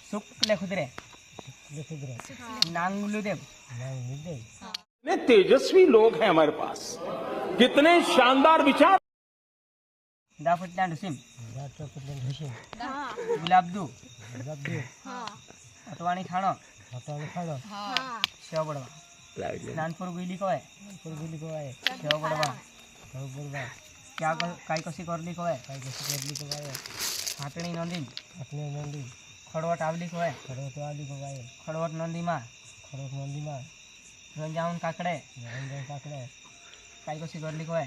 शुक्ल खुदरे नांगलुदेव कितने तेजस्वी लोग हैं हमारे पास, कितने शानदार विचार। दाफटल्यान हुसीम गुलाबदू अटवाणी खाणो शेव बडवा नानपुर गुईली कोय शेव बडवा क्या काय कशी करली कोय हाटणी नंदी खड़वट आवली कोय खड़वट नंदी मा रंजाऊन काकड़े काय कशी करली कोय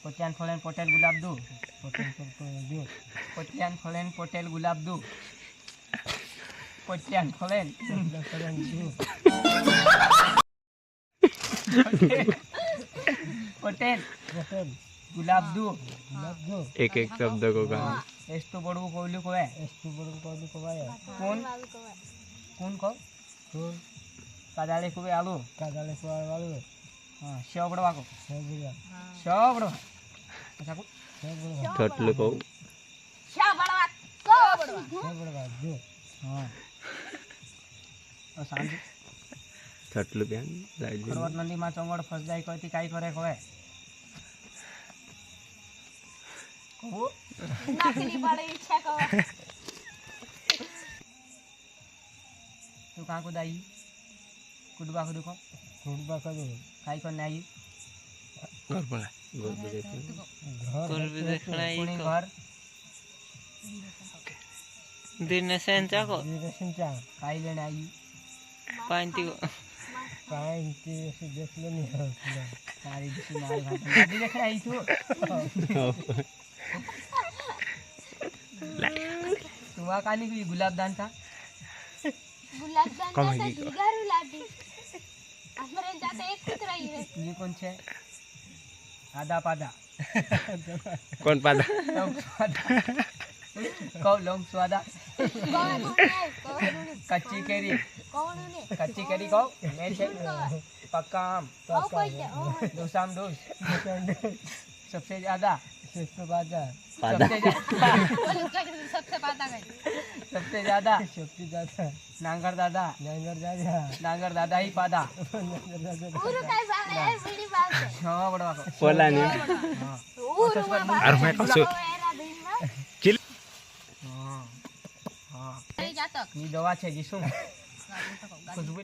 पोत्यान फळेन पोटेल गुलाबदू पोत्यान फळेन पोटेल गुलाबदू पोत्यान फळेन पोटेल गुलाबदू एक एक शब्द को कहा एस्तु बड़ू कोवली कोय कौन को कादाले को आलू हां शेव बड़वा को शेव बड़वा अच्छा को छटल को हां और सांज छटल बेन लाइट खरवट नंदी मा चंगड़ फस जाय कती काय करे कोय को नाकली बड़े इच्छा को तू कहाँ को दाई कुडबा को दुको काय को नाई घर पर देखना कोणी घर दिन सेंचा को काय लेने आई पांती को सारी दिशी मार घाट नदी देख आई तू तुवा कानी की गुलाब दान का गुलाबजाम से जुगारू लाडी असमरे जाते एक कुछ रही है ये कौन छे आधा पादा कौन पादा लोंग स्वादा कौ लोंग स्वादा कच्ची केरी कौ मैं छे पक्का आम दोसाम दोस सबसे ज्यादा सबसे ज्यादा नांगर दादा ही पादा पूरा काय बात है बड़ी बात है हाँ बड़वा को बोला नहीं हाँ और मैं कसो चिल हाँ हाँ जातक ये दवा छे जिसु खुशबू